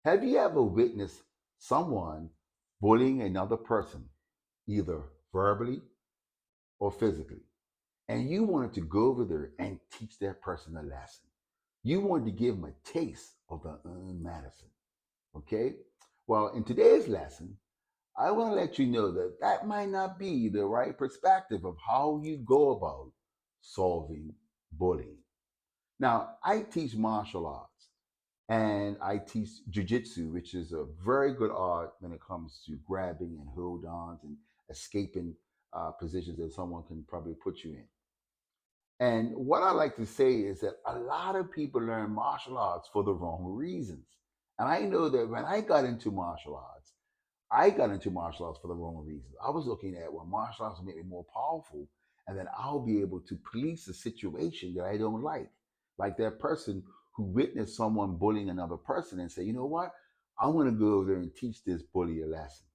Have you ever witnessed someone bullying another person, either verbally or physically? And you wanted to go over there and teach that person a lesson. You wanted to give them a taste of the medicine. Okay? Well, in today's lesson, I want to let you know that that might not be the right perspective of how you go about solving bullying. Now, I teach martial arts and I teach jujitsu, which is a very good art when it comes to grabbing and hold ons and escaping positions that someone can probably put you in. And what I like to say is that a lot of people learn martial arts for the wrong reasons. And I know that when I got into martial arts for the wrong reasons. I was looking at, well, martial arts will make me more powerful, and then I'll be able to police a situation that I don't like. Like that person who witnessed someone bullying another person and say, you know what? I want to go over there and teach this bully a lesson.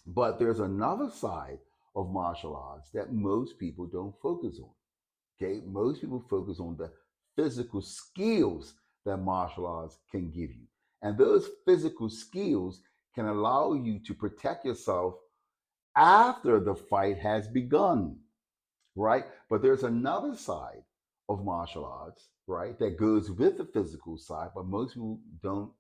But there's another side of martial arts that most people don't focus on. Okay, most people focus on the physical skills that martial arts can give you. And those physical skills can allow you to protect yourself after the fight has begun, right? But there's another side of martial arts, right, that goes with the physical side, but most people don't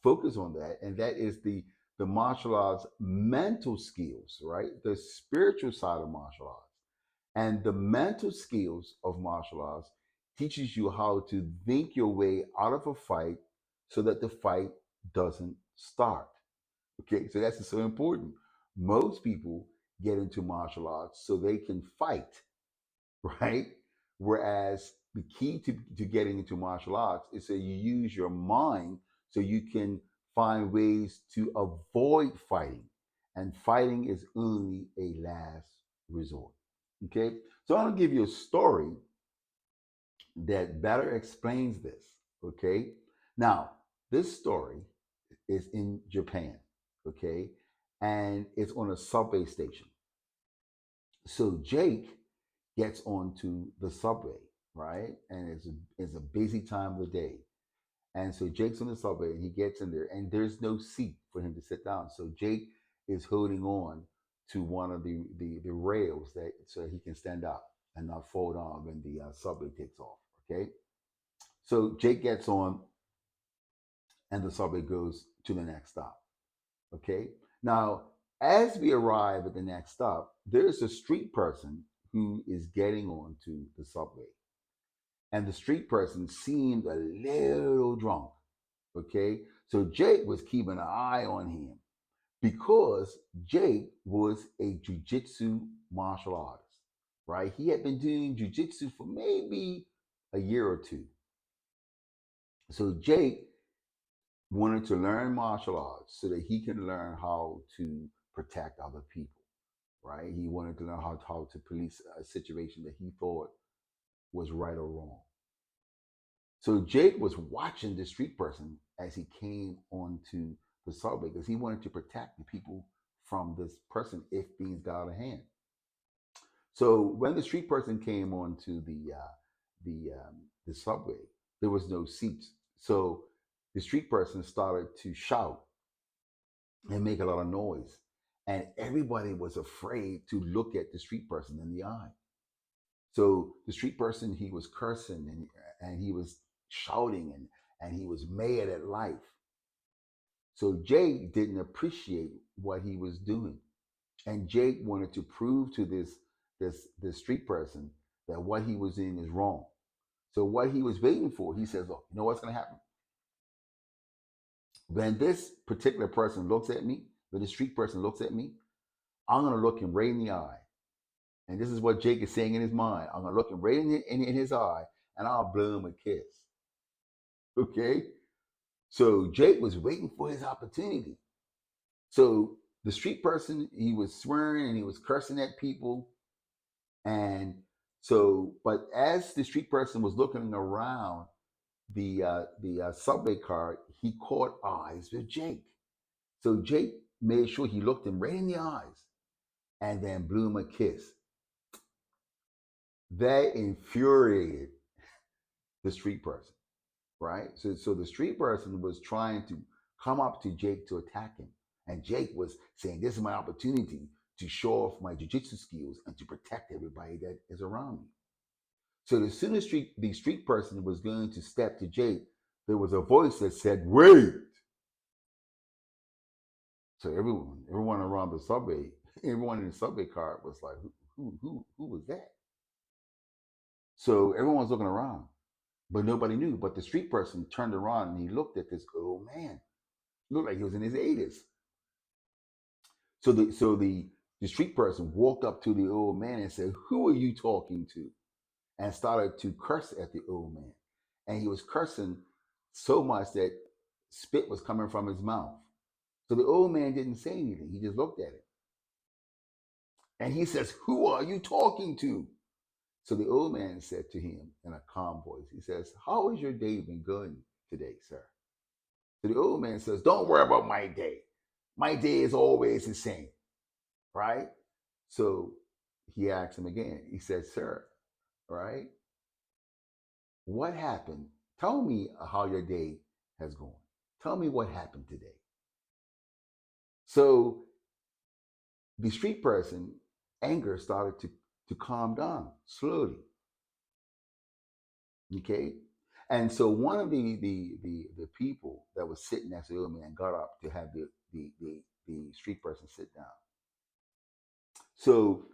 focus on that, and that is the martial arts mental skills, right? The spiritual side of martial arts. And the mental skills of martial arts teaches you how to think your way out of a fight so that the fight doesn't start. Okay, so that's so important. Most people get into martial arts so they can fight, right? Whereas the key to getting into martial arts is that you use your mind so you can find ways to avoid fighting. And fighting is only a last resort. Okay, so I'm gonna give you a story that better explains this. Okay, now this story is in Japan. Okay, and it's on a subway station. So Jake gets onto the subway, right? And it's a busy time of the day. And so Jake's on the subway and he gets in there and there's no seat for him to sit down. So Jake is holding on to one of the rails that so he can stand up and not fall down when the subway takes off. Okay. So Jake gets on and the subway goes to the next stop. Okay. Now, as we arrive at the next stop, there's a street person who is getting on to the subway. And the street person seemed a little drunk. Okay. So Jake was keeping an eye on him because Jake was a jujitsu martial artist, right? He had been doing jujitsu for maybe a year or two. So Jake wanted to learn martial arts so that he can learn how to protect other people, right? He wanted to learn how to police a situation that he thought was right or wrong. So Jake was watching the street person as he came onto the subway because he wanted to protect the people from this person if things got out of hand. So when the street person came onto the subway, there was no seats. So the street person started to shout and make a lot of noise, and everybody was afraid to look at the street person in the eye. So the street person, he was cursing and he was shouting and he was mad at life. So Jake didn't appreciate what he was doing. And Jake wanted to prove to this street person that what he was doing is wrong. So what he was waiting for, he says, "Look, you know what's going to happen? When this particular person looks at me, when the street person looks at me, I'm going to look him right in the eye." And this is what Jake is saying in his mind. I'm going to look him right in his eye and I'll blow him a kiss. Okay? So Jake was waiting for his opportunity. So the street person, he was swearing and he was cursing at people. And so, but as the street person was looking around the subway car, he caught eyes with Jake. So Jake made sure he looked him right in the eyes and then blew him a kiss. That infuriated the street person, right? So the street person was trying to come up to Jake to attack him, and Jake was saying, "This is my opportunity to show off my jiu-jitsu skills and to protect everybody that is around me." So as soon as the street person was going to step to Jake, there was a voice that said, "Wait!" So everyone around the subway, everyone in the subway car was like, "Who was that?" So everyone was looking around, but nobody knew. But the street person turned around and he looked at this old man. Looked like he was in his 80s. So the street person walked up to the old man and said, "Who are you talking to?" And started to curse at the old man. And he was cursing so much that spit was coming from his mouth. So the old man didn't say anything. He just looked at it. And he says, "Who are you talking to?" So the old man said to him in a calm voice, he says, "How has your day been going today, sir?" So the old man says, "Don't worry about my day. My day is always the same." Right? So he asked him again. He said, "Sir, right? What happened? Tell me how your day has gone. Tell me what happened today." So the street person, anger started to calm down slowly. Okay. And so one of the people that was sitting next to the old man got up to have the street person sit down. So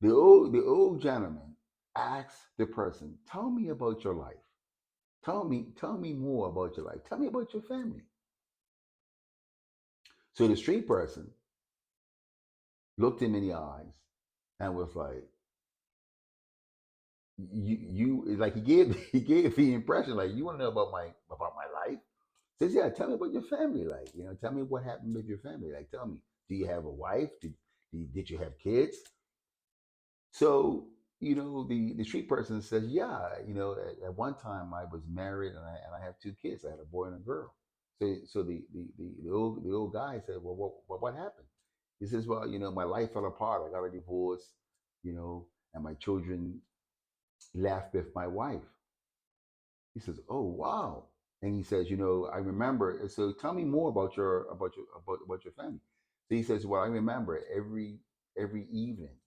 the old gentleman asked the person, "Tell me about your life. Tell me more about your life. Tell me about your family." So the street person looked him in the eyes and was like, you like he gave he gave the impression like, "You want to know about my life?" Says, "Yeah, tell me about your family. Like, tell me what happened with your family. Like, tell me, do you have a wife? Did you have kids?" So, the street person says, "Yeah, at one time I was married and I have two kids. I had a boy and a girl." So the old guy said, "Well, what happened?" He says, "Well, my life fell apart. I got a divorce, and my children left with my wife." He says, "Oh, wow." And he says, "I remember. So tell me more about your family." So he says, "Well, I remember every evening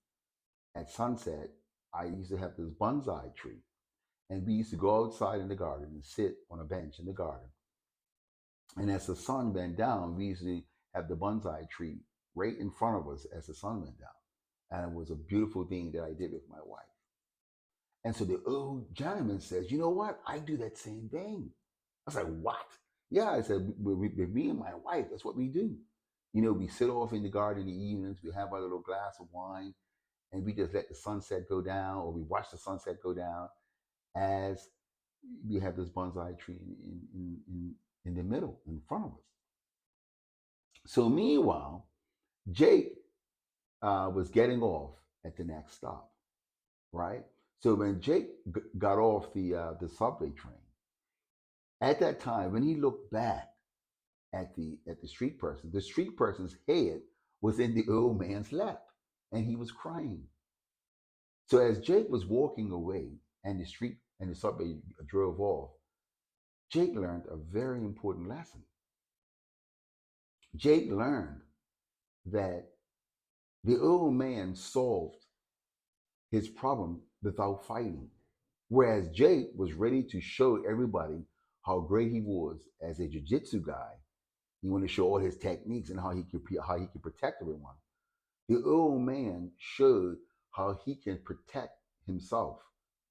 at sunset, I used to have this bonsai tree, and we used to go outside in the garden and sit on a bench in the garden. And as the sun went down, we used to have the bonsai tree right in front of us as the sun went down, and it was a beautiful thing that I did with my wife." And so the old gentleman says, "You know what? I do that same thing." I was like, "What?" "Yeah," I said, with me and my wife, that's what we do. We sit off in the garden in the evenings, we have our little glass of wine, and we just let the sunset go down, or we watch the sunset go down as we have this bonsai tree in the middle, in front of us." So meanwhile, Jake was getting off at the next stop, right? So when Jake got off the subway train, at that time, when he looked back at the street person, the street person's head was in the old man's lap, and he was crying. So as Jake was walking away, and the subway drove off, Jake learned a very important lesson. Jake learned that the old man solved his problem without fighting, whereas Jake was ready to show everybody how great he was as a jiu-jitsu guy. He wanted to show all his techniques and how he could protect everyone. The old man showed how he can protect himself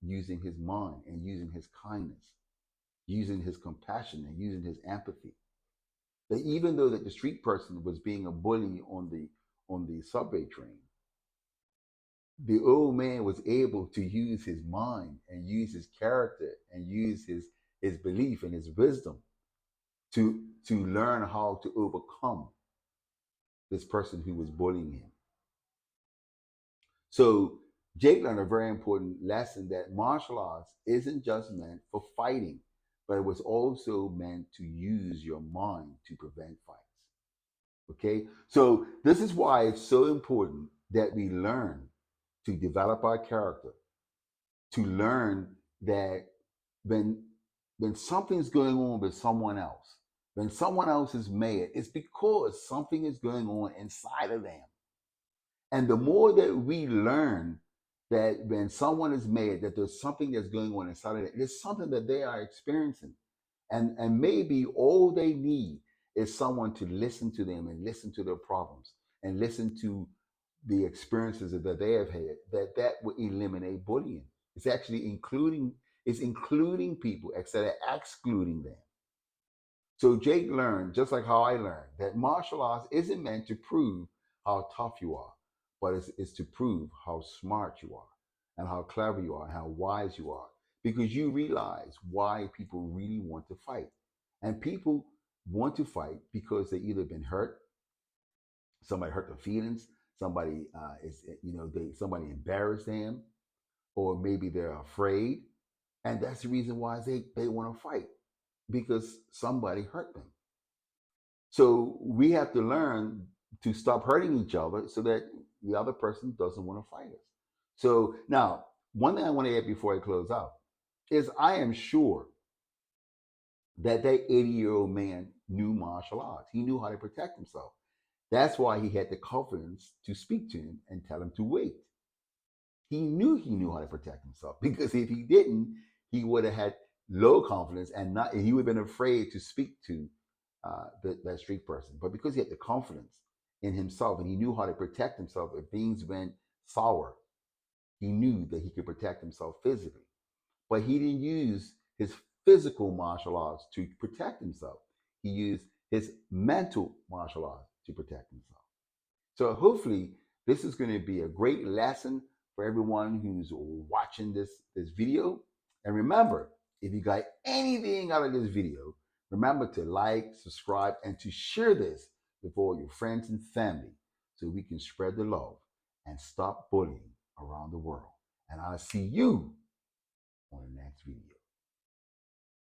using his mind and using his kindness, using his compassion and using his empathy. That even though that the street person was being a bully on the subway train, the old man was able to use his mind and use his character and use his belief and his wisdom to learn how to overcome this person who was bullying him. So Jake learned a very important lesson that martial arts isn't just meant for fighting, but it was also meant to use your mind to prevent fights. Okay? So this is why it's so important that we learn to develop our character, to learn that when when something's going on with someone else, when someone else is mad, it's because something is going on inside of them. And the more that we learn that when someone is mad, that there's something that's going on inside of them, there's something that they are experiencing. And maybe all they need is someone to listen to them and listen to their problems and listen to the experiences that they have had, that will eliminate bullying. It's actually including people instead of excluding them. So Jake learned, just like how I learned, that martial arts isn't meant to prove how tough you are, but it's to prove how smart you are and how clever you are and how wise you are. Because you realize why people really want to fight. And people want to fight because they either been hurt, somebody hurt their feelings, somebody somebody embarrassed them, or maybe they're afraid. And that's the reason why they want to fight, because somebody hurt them. So we have to learn to stop hurting each other so that the other person doesn't want to fight us. So now, one thing I want to add before I close out is I am sure that 80-year-old man knew martial arts. He knew how to protect himself. That's why he had the confidence to speak to him and tell him to wait. He knew how to protect himself, because if he didn't, he would have had low confidence and he would have been afraid to speak to that street person. But because he had the confidence in himself and he knew how to protect himself if things went sour, he knew that he could protect himself physically. But he didn't use his physical martial arts to protect himself. He used his mental martial arts to protect himself. So hopefully this is going to be a great lesson for everyone who's watching this video. And remember, if you got anything out of this video, remember to like, subscribe, and to share this with all your friends and family so we can spread the love and stop bullying around the world. And I'll see you on the next video.